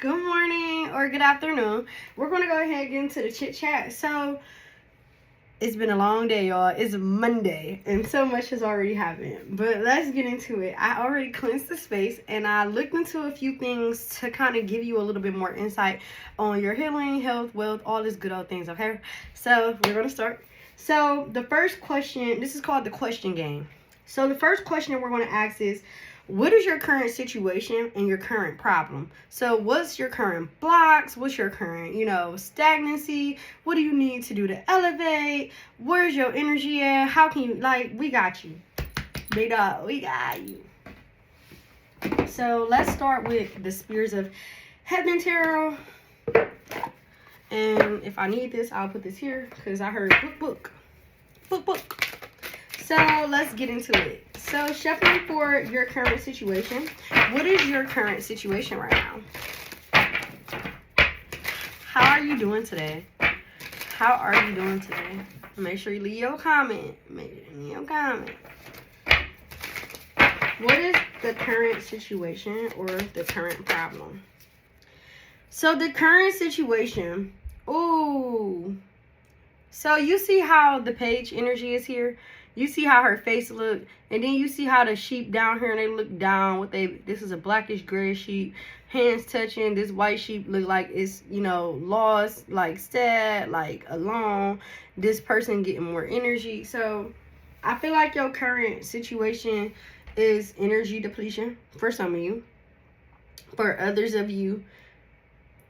good morning or good afternoon. We're going to go ahead and get into the chit chat. So, it's been a long day, y'all. It's Monday, and so much has already happened. But let's get into it. I already cleansed the space, and I looked into a few things to kind of give you a little bit more insight on your healing, health, wealth, all these good old things, okay? So, we're going to start. So, the first question, this is called the question game. So, the first question that we're going to ask is, what is your current situation and your current problem? So what's your current blocks? What's your current, stagnancy? What do you need to do to elevate? Where's your energy at? How can you, we got you. Big dog, we got you. So let's start with the Spears of Heaven Tarot. And if I need this, I'll put this here because I heard book. So let's get into it. So shuffling for your current situation. What is your current situation right now? How are you doing today? How are you doing today? Make sure you leave your comment. What is the current situation or the current problem? So the current situation. Ooh. So you see how the page energy is here? You see how her face look, and then you see how the sheep down here, and they look down. This is a blackish gray sheep, hands touching. This white sheep look like it's, lost, like sad, like alone. This person getting more energy. So I feel like your current situation is energy depletion for some of you. For others of you,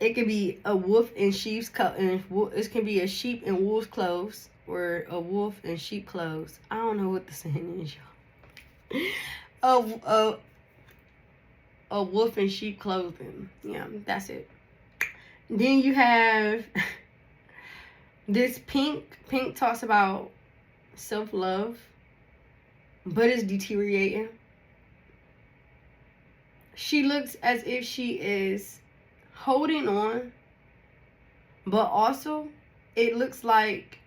it could be a wolf in sheep's it can be a sheep in wolf's clothes. Or a wolf in sheep clothes. I don't know what the saying is, y'all. A wolf in sheep clothing. Yeah, that's it. Then you have this pink. Pink talks about self-love, but it's deteriorating. She looks as if she is holding on, but also it looks like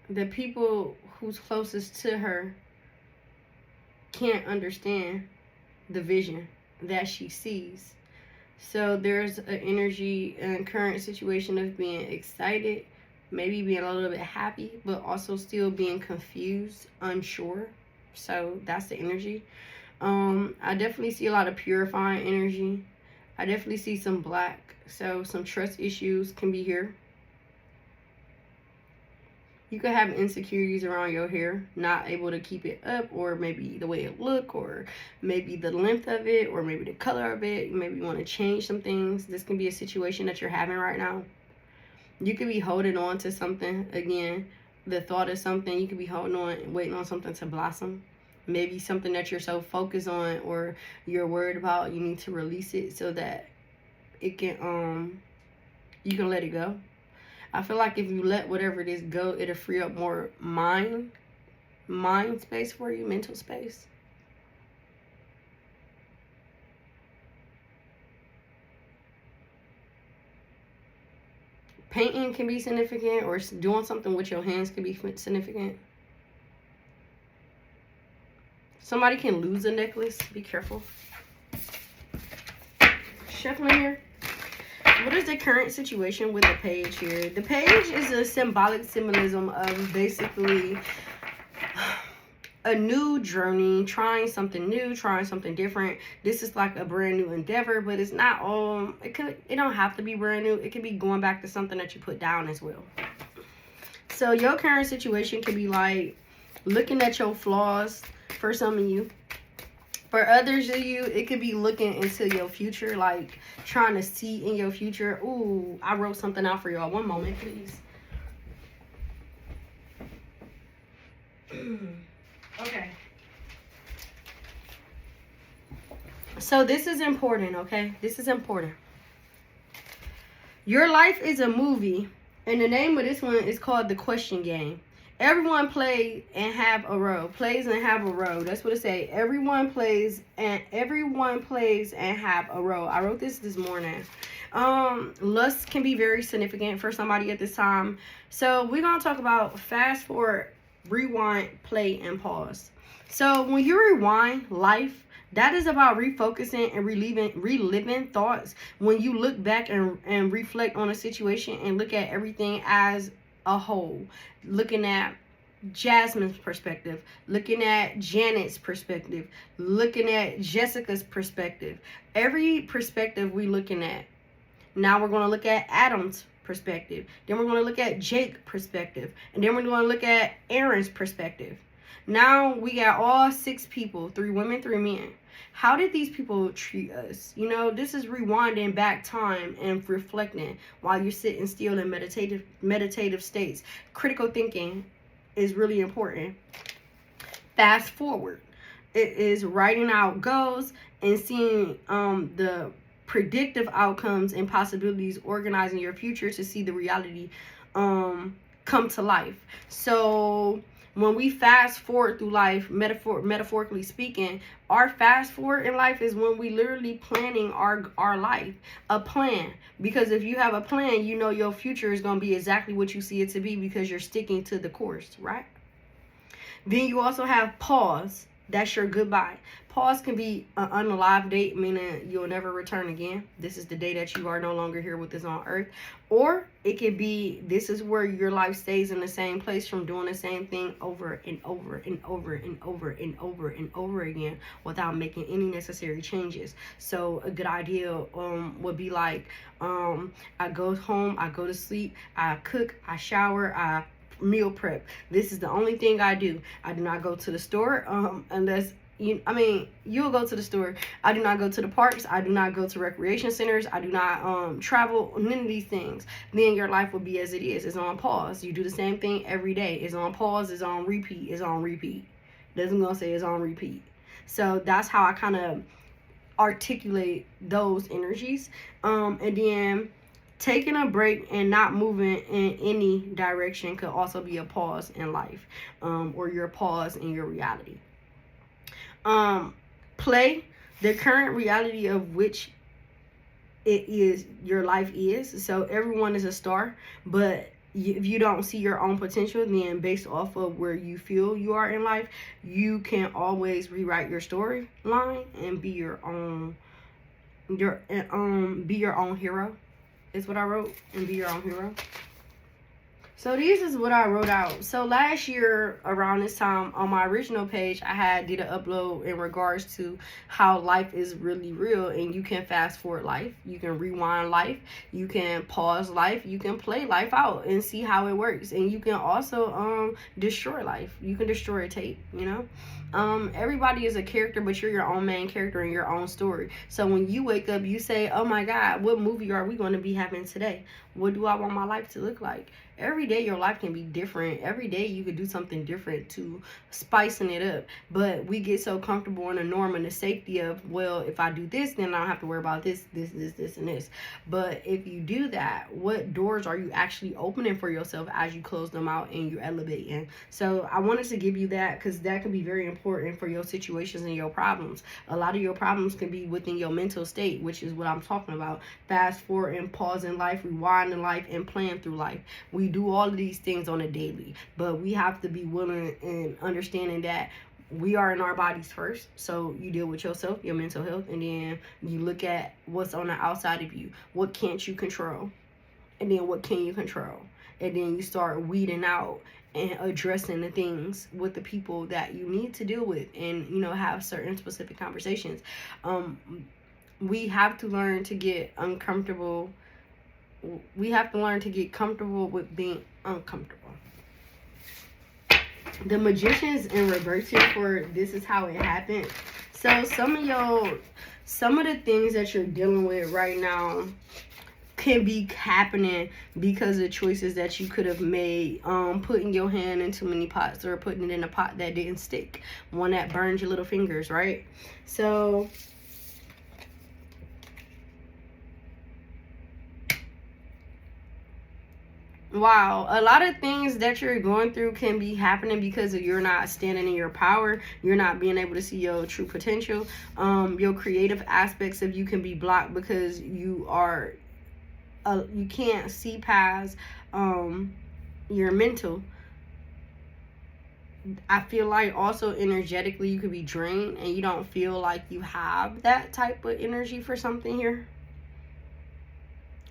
the people who's closest to her can't understand the vision that she sees. So there's an energy and current situation of being excited, maybe being a little bit happy, but also still being confused, unsure. So that's the energy. I definitely see a lot of purifying energy. I definitely see some black. So some trust issues can be here. You could have insecurities around your hair, not able to keep it up, or maybe the way it look, or maybe the length of it, or maybe the color of it. Maybe you want to change some things. This can be a situation that you're having right now. You could be holding on to something. Again, the thought of something. You could be holding on, waiting on something to blossom. Maybe something that you're so focused on or you're worried about, you need to release it so that it can, you can let it go. I feel like if you let whatever it is go, it'll free up more mind space for you, mental space. Painting can be significant, or doing something with your hands can be significant. Somebody can lose a necklace. Be careful. Shuffling here. What is the current situation with the page here? The page is a symbolism of basically a new journey, trying something new, trying something different. This is like a brand new endeavor, but it's not all, it don't have to be brand new. It could be going back to something that you put down as well. So your current situation could be like looking at your flaws for some of you. For others of you, it could be looking into your future, like trying to see in your future. Ooh, I wrote something out for y'all. One moment, please. Okay. So this is important, okay? This is important. Your life is a movie, and the name of this one is called The Question Game. Everyone plays and have a role. Plays and have a role. That's what it say. Everyone plays and have a role. I wrote this morning. Lust can be very significant for somebody at this time. So we're gonna talk about fast forward, rewind, play, and pause. So when you rewind life, that is about refocusing and reliving thoughts. When you look back and reflect on a situation and look at everything as a whole, looking at Jasmine's perspective, looking at Janet's perspective, looking at Jessica's perspective, every perspective we looking at. Now we're going to look at Adam's perspective. Then we're going to look at Jake's perspective. And then we're going to look at Aaron's perspective. Now we got all 6 people, 3 women, 3 men. How did these people treat us? You know, this is rewinding back time and reflecting while you're sitting still in meditative states. Critical thinking is really important. Fast forward. It is writing out goals and seeing the predictive outcomes and possibilities, organizing your future to see the reality come to life. So when we fast forward through life, metaphorically speaking, our fast forward in life is when we literally planning our life, a plan. Because if you have a plan, you know your future is going to be exactly what you see it to be because you're sticking to the course, right? Then you also have pause. That's your goodbye. Pause can be an unalive date, meaning you'll never return again. This is the day that you are no longer here with us on earth. Or it could be this is where your life stays in the same place from doing the same thing over and over and over and over and over and over again without making any necessary changes. So a good idea would be like, I go home, I go to sleep, I cook, I shower, I meal prep. This is the only thing I do. I do not go to the store unless you'll go to the store. I do not go to the parks. I do not go to recreation centers. I do not travel. None of these things. Then your life will be as it is. It's on pause. You do the same thing every day. It's on pause. It's on repeat. It's on repeat. Doesn't gonna say it's on repeat. So that's how I kind of articulate those energies. And then taking a break and not moving in any direction could also be a pause in life, or your pause in your reality. Play the current reality of which it is your life is. So everyone is a star, but if you don't see your own potential, then based off of where you feel you are in life, you can always rewrite your storyline and be your own hero. Is what I wrote, and be your own hero. So this is what I wrote out. So last year around this time on my original page, I did an upload in regards to how life is really real, and you can fast forward life, you can rewind life, you can pause life, you can play life out and see how it works, and you can also destroy life. You can destroy a tape, you know. Everybody is a character, but you're your own main character in your own story. So when you wake up, you say, oh my God, what movie are we going to be having today? What do I want my life to look like? Every day your life can be different. Every day you could do something different to spicing it up. But we get so comfortable in the norm and the safety of, well, if I do this, then I don't have to worry about this, and this. But if you do that, what doors are you actually opening for yourself as you close them out and you elevate in? So I wanted to give you that because that can be very important for your situations and your problems. A lot of your problems can be within your mental state, which is what I'm talking about. Fast forward and pause in life, rewind in life, and plan through life. We do all of these things on a daily, but we have to be willing and understanding that we are in our bodies first. So you deal with yourself, your mental health, and then you look at what's on the outside of you. What can't you control? And then what can you control? And then you start weeding out and addressing the things with the people that you need to deal with, and have certain specific conversations. We have to learn to get uncomfortable. We have to learn to get comfortable with being uncomfortable. The Magician's in reverse here for this is how it happened. So some of the things that you're dealing with right now can be happening because of choices that you could have made, putting your hand in too many pots or putting it in a pot that didn't stick, one that burned your little fingers, right? So wow, a lot of things that you're going through can be happening because of you're not standing in your power. You're not being able to see your true potential. Your creative aspects of you can be blocked because you can't see past your mental. I feel like also energetically you could be drained and you don't feel like you have that type of energy for something here.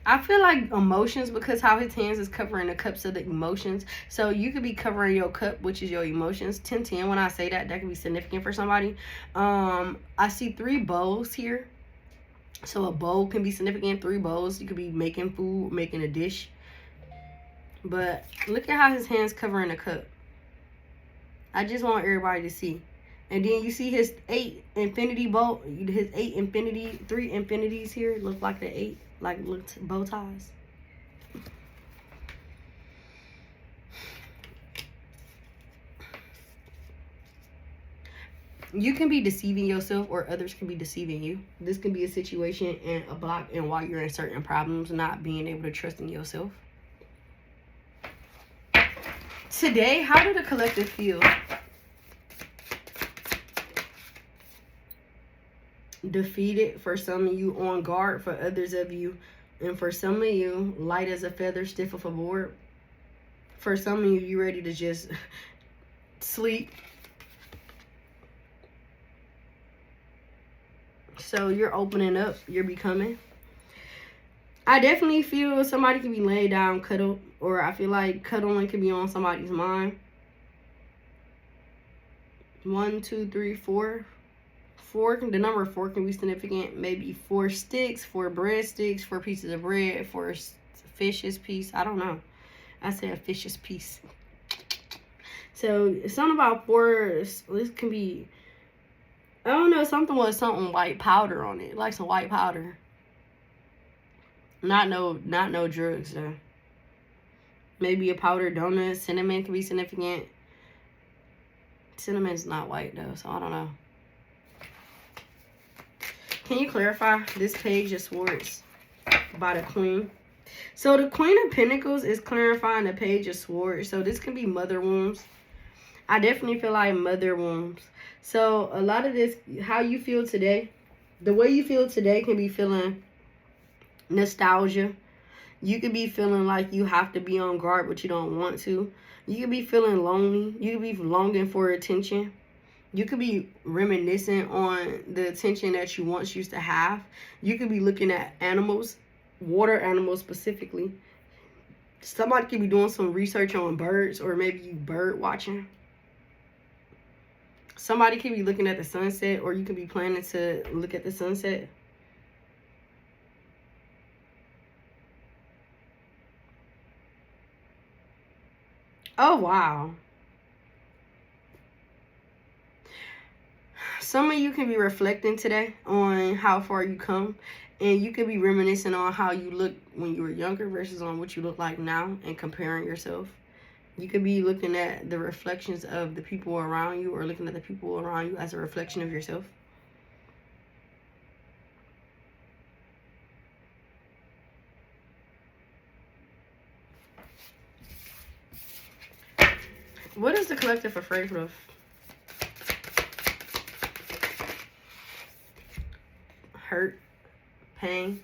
I feel like emotions, because how his hands is covering the cups of the emotions. So you could be covering your cup, which is your emotions. 10-10, when I say that, that could be significant for somebody. I see 3 bowls here. So a bowl can be significant. 3 bowls. You could be making food, making a dish. But look at how his hands covering the cup. I just want everybody to see. And then you see his 8 infinity bowl, his 8 infinity, 3 infinities here look like the 8, like looked bow ties. You can be deceiving yourself, or others can be deceiving you. This can be a situation and a block, and while you're in certain problems, not being able to trust in yourself. Today, how did the collective feel? Defeated for some of you, on guard for others of you, and for some of you, light as a feather, stiff of a board. For some of you, you ready to just sleep. So you're opening up, you're becoming. I definitely feel somebody can be laid down, cuddled, or I feel like cuddling could be on somebody's mind. 1, 2, 3, 4. 4, the number 4 can be significant. Maybe 4 sticks, 4 breadsticks, 4 pieces of bread, 4 fishes piece. I don't know. I said a fishes piece. So something about 4. This can be, I don't know, something with something white powder on it, like some white powder. Not no drugs though. Maybe a powdered donut. Cinnamon can be significant. Cinnamon's not white though, so I don't know. Can you clarify this Page of Swords by the Queen? So the Queen of Pentacles is clarifying the Page of Swords. So this can be mother wounds. I definitely feel like mother wounds. So a lot of this, how you feel today, the way you feel today can be feeling nostalgia. You could be feeling like you have to be on guard, but you don't want to. You could be feeling lonely. You could be longing for attention. You could be reminiscing on the attention that you once used to have. You could be looking at animals, water animals specifically. Somebody could be doing some research on birds, or maybe you bird watching. Somebody could be looking at the sunset, or you could be planning to look at the sunset. Oh, wow. Some of you can be reflecting today on how far you come. And you could be reminiscing on how you looked when you were younger versus on what you look like now, and comparing yourself. You could be looking at the reflections of the people around you, or looking at the people around you as a reflection of yourself. What is the collective afraid of? Hurt, pain,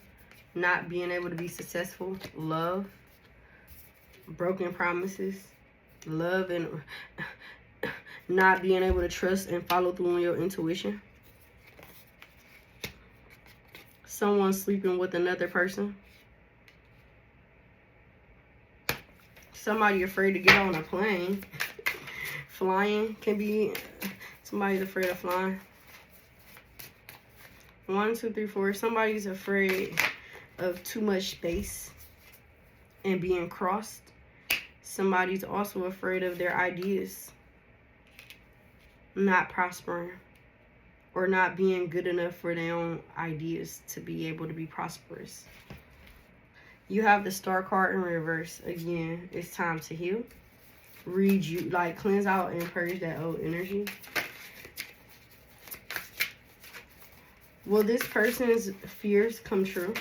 not being able to be successful, love, broken promises, love, and not being able to trust and follow through on your intuition. Someone sleeping with another person. Somebody afraid to get on a plane. Flying can be, somebody's afraid of flying. 1, 2, 3, 4. Somebody's afraid of too much space and being crossed. Somebody's also afraid of their ideas not prospering, or not being good enough for their own ideas to be able to be prosperous. You have the Star card in reverse. Again, it's time to heal. Read you, like, cleanse out and purge that old energy. Will this person's fears come true?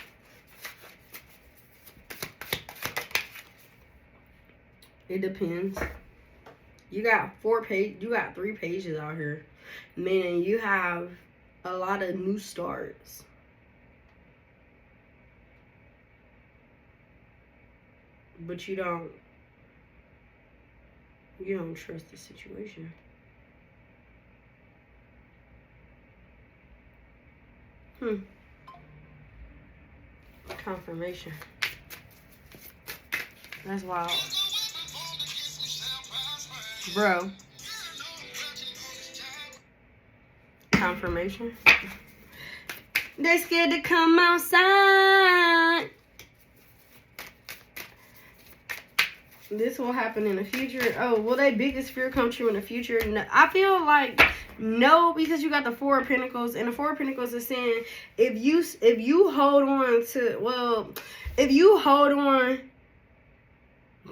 It depends. You got 3 pages out here. Meaning you have a lot of new starts. But you don't You don't trust the situation. Confirmation. That's wild. Bro. Confirmation. They're scared to come outside. This will happen in the future. Oh, will their biggest fear come true in the future? No, I feel like no, because you got the Four of Pentacles, and the Four of Pentacles is saying if you hold on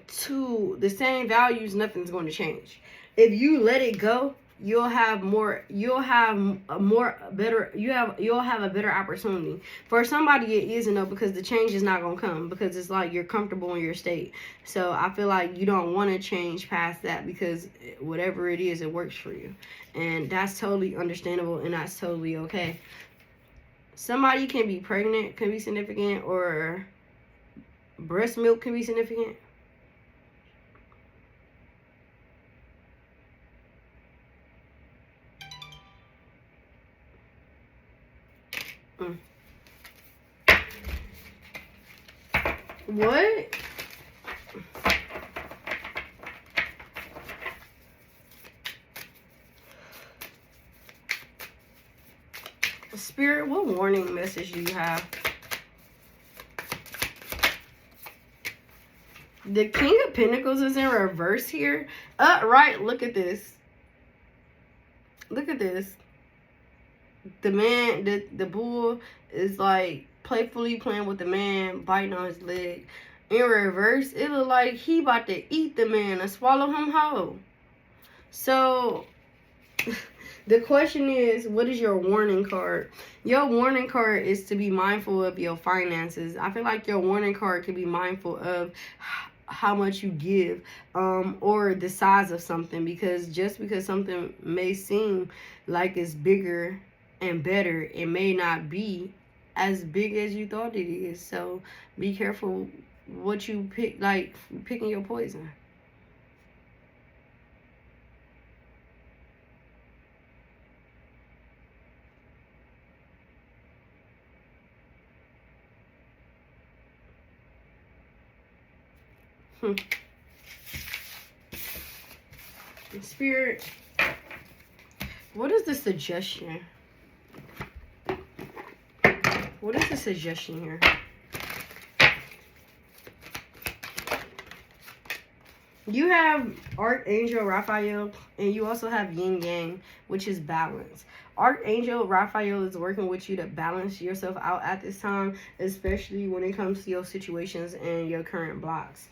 to the same values, nothing's going to change. If you let it go, you'll have a better opportunity. For somebody it isn't though, because the change is not gonna come, because it's like you're comfortable in your state. So I feel like you don't want to change past that, because whatever it is, it works for you, and that's totally understandable, and that's totally okay. Somebody can be pregnant, can be significant, or breast milk can be significant. What? Spirit, what warning message do you have? The King of Pentacles is in reverse here. Right, look at this. Look at this. The man, the bull is like playfully playing with the man, biting on his leg. In reverse, it look like he about to eat the man and swallow him whole. So the question is, what is your warning card? Your warning card is to be mindful of your finances. I feel like your warning card can be mindful of how much you give, or the size of something, because just because something may seem like it's bigger and better, it may not be as big as you thought it is. So be careful what you pick, like picking your poison. Spirit, what is the suggestion? What is the suggestion here? You have Archangel Raphael, and you also have Yin Yang, which is balance. Archangel Raphael is working with you to balance yourself out at this time, especially when it comes to your situations and your current blocks.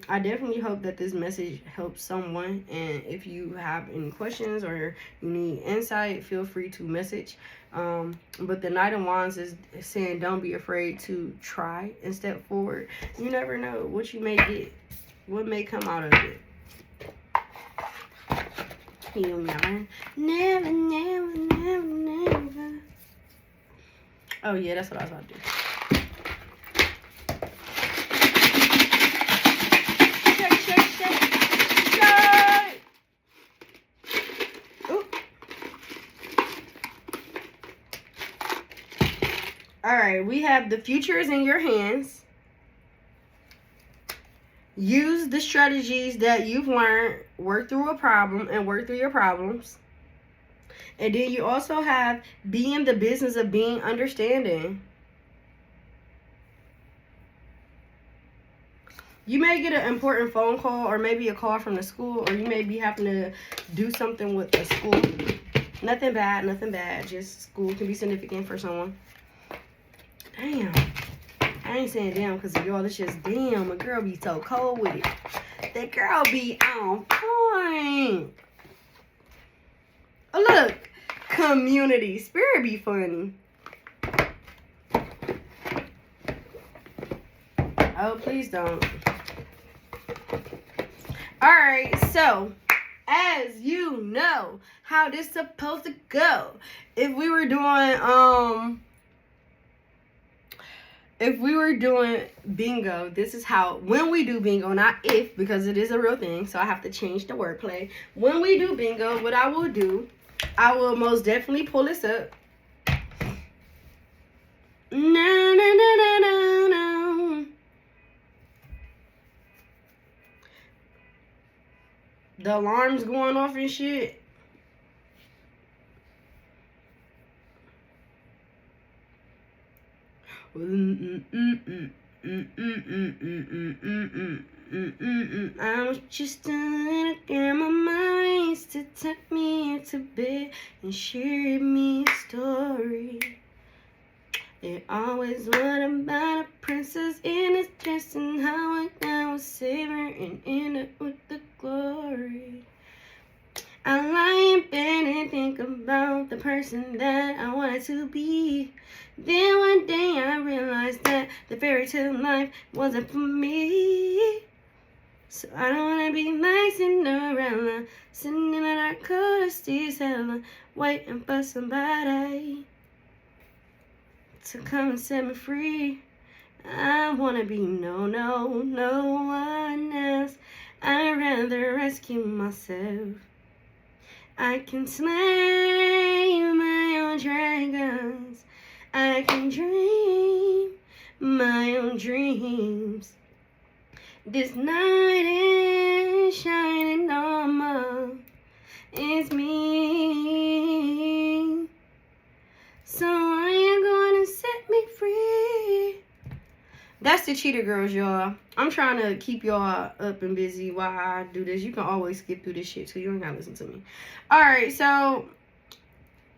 I definitely hope that this message helps someone, and if you have any questions or you need insight, feel free to message. But the Knight of Wands is saying don't be afraid to try and step forward. You never know what you may get, what may come out of it. You never, never, never, never, never. Oh yeah, that's what I was about to do. Shake. Ooh. All right, we have the future is in your hands. Use the strategies that you've learned, work through a problem and work through your problems. And then you also have be in the business of being understanding. You may get an important phone call, or maybe a call from the school, or you may be having to do something with the school. Nothing bad, nothing bad. Just school can be significant for someone. Damn. I ain't saying damn because y'all, it's just damn. A girl be so cold with it. That girl be on point. Oh, look. Community. Spirit be funny. Oh, please don't. Alright, so as you know how this supposed to go. If we were doing if we were doing bingo, this is how, when we do bingo, not if, because it is a real thing, so I have to change the wordplay. When we do bingo, what I will do, I will most definitely pull this up. No, no, no, no, no, no. The alarm's going off and shit. I was just a little girl, my mama used to tuck me into bed and share me a story. They always wonder about a princess in a dress and how I was save her and end up with the glory. I lie in bed and think about the person that I wanted to be. Then one day I realized that the fairy tale life wasn't for me. So I don't wanna be like Cinderella, sitting in a dark cold cellar, waiting for somebody to come and set me free. I wanna be no one else. I'd rather rescue myself. I can slay my own dragons. I can dream my own dreams. This night is shining normal. It's me. So are you gonna set me free? That's the Cheetah Girls, y'all. I'm trying to keep y'all up and busy while I do this. You can always skip through this shit, so you don't gotta listen to me. Alright, so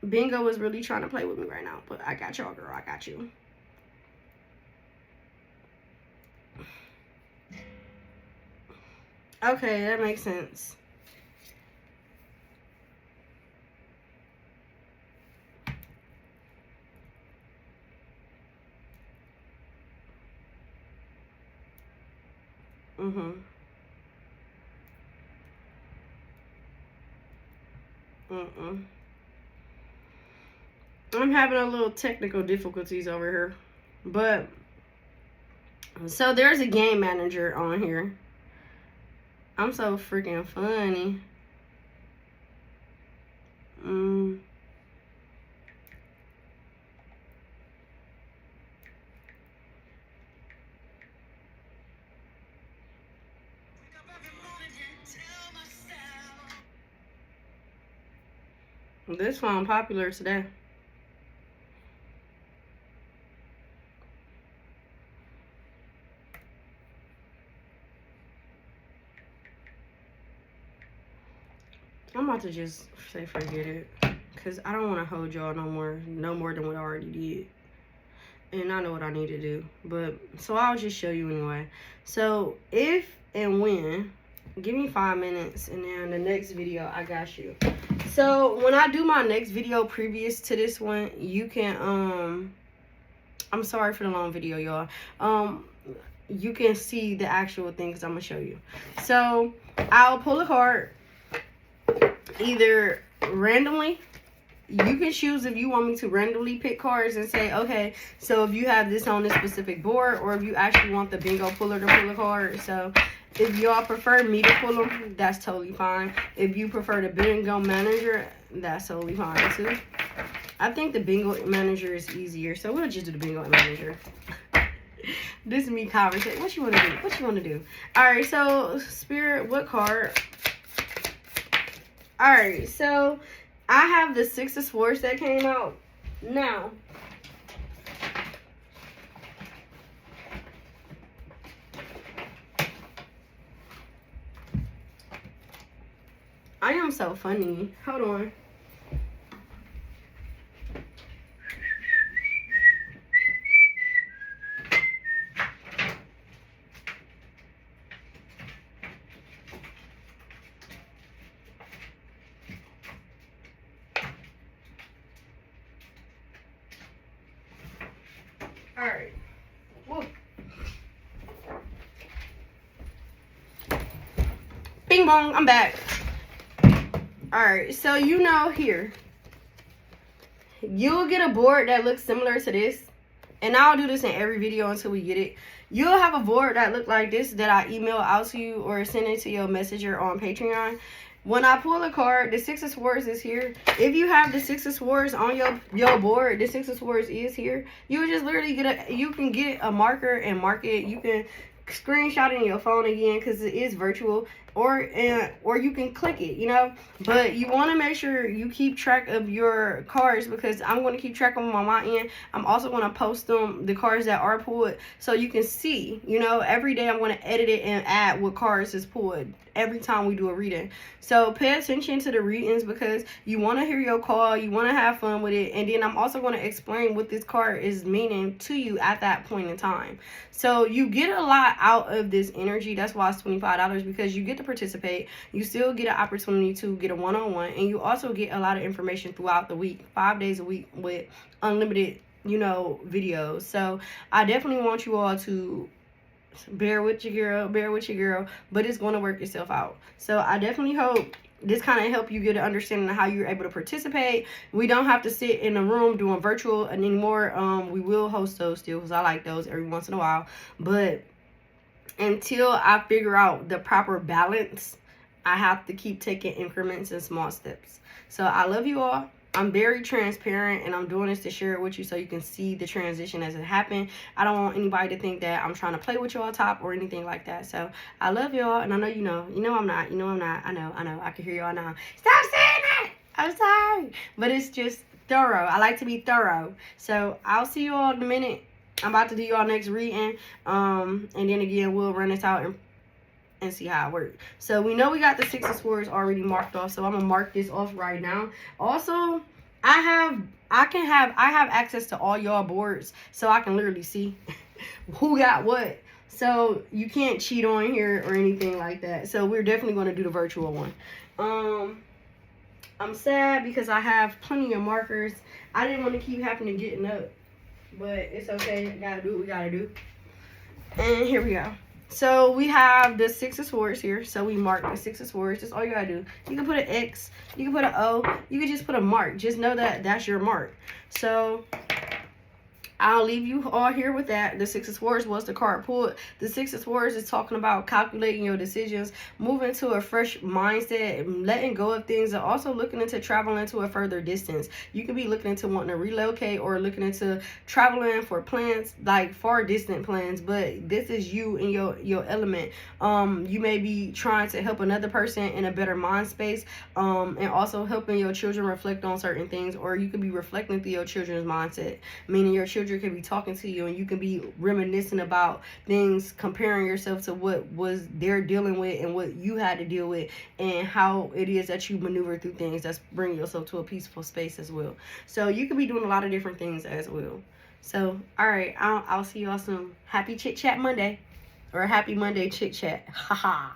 Bingo is really trying to play with me right now, but I got y'all, girl. I got you. Okay, that makes sense. I'm having a little technical difficulties over here. But, so there's a game manager on here. I'm so freaking funny. This one popular today. I'm about to just say forget it, because I don't want to hold y'all no more than what I already did. And I know what I need to do. But, so I'll just show you anyway. So, if and when, give me 5 minutes, and then the next video, I got you. So, when I do my next video previous to this one, you can, I'm sorry for the long video, y'all. You can see the actual things I'm going to show you. So, I'll pull a card, either randomly. You can choose if you want me to randomly pick cards and say, okay, so if you have this on this specific board, or if you actually want the bingo puller to pull a card. So if y'all prefer me to pull them, that's totally fine. If you prefer the bingo manager, that's totally fine too. I think the bingo manager is easier, so we'll just do the bingo manager. This is me conversation. What you want to do? What you want to do? All right, so Spirit, what card? All right, so I have the 6 of Swords that came out. Now, I am so funny. Hold on. Alright. Bing bong, I'm back. Alright, so here. You'll get a board that looks similar to this. and I'll do this in every video until we get it. You'll have a board that look like this that I email out to you or send it to your messenger on Patreon. When I pull a card, the Six of Swords is here. If you have the Six of Swords on your board, the Six of Swords is here. You would just literally you can get a marker and mark it. You can screenshot it in your phone again because it is virtual, or you can click it, you know. But you want to make sure you keep track of your cards, because I'm going to keep track of them on my end. I'm also going to post the cards that are pulled, so you can see, you know, every day I'm going to edit it and add what cards is pulled every time we do a reading. So pay attention to the readings, because you want to hear your call, you want to have fun with it, and then I'm also going to explain what this card is meaning to you at that point in time. So you get a lot out of this energy. That's why it's $25, because you get to participate. You still get an opportunity to get a one-on-one, and you also get a lot of information throughout the week, 5 days a week, with unlimited, you know, videos. So I definitely want you all to bear with your girl, but it's going to work itself out. So I definitely hope this kind of help you get an understanding of how you're able to participate. We don't have to sit in a room doing virtual anymore. We will host those still, because I like those every once in a while, but until I figure out the proper balance, I have to keep taking increments and small steps. So I love you all. I'm very transparent, and I'm doing this to share it with you so you can see the transition as it happened. I don't want anybody to think that I'm trying to play with y'all top or anything like that. So I love y'all, and I know you know. You know I'm not. You know I'm not. I know. I can hear y'all now. Stop saying that! I'm sorry. But it's just thorough. I like to be thorough. So I'll see you all in a minute. I'm about to do y'all next reading. And then again, we'll run this out and see how it works. So we know we got the Six of Swords already marked off, so I'm gonna mark this off right now. Also, I have access to all y'all boards, so I can literally see who got what. So you can't cheat on here or anything like that. So we're definitely going to do the virtual one. I'm sad because I have plenty of markers. I didn't want to keep having to getting up, but it's okay. Gotta do what we gotta do. And here we go. So we have the Six of Swords here. So we mark the Six of Swords. That's all you gotta do. You can put an X. You can put an O. You can just put a mark. Just know that that's your mark. So I'll leave you all here with that. The Six of Swords was the card pulled. The Six of Swords is talking about calculating your decisions, moving to a fresh mindset, letting go of things, and also looking into traveling to a further distance. You could be looking into wanting to relocate or looking into traveling for plans, like far distant plans, but this is you in your element. You may be trying to help another person in a better mind space, and also helping your children reflect on certain things, or you could be reflecting through your children's mindset, meaning your children can be talking to you and you can be reminiscing about things, comparing yourself to what was they're dealing with and what you had to deal with, and how it is that you maneuver through things that's bringing yourself to a peaceful space as well. So you could be doing a lot of different things as well. So all right, I'll see y'all soon. Happy Chit Chat Monday, or happy Monday Chit Chat. Haha.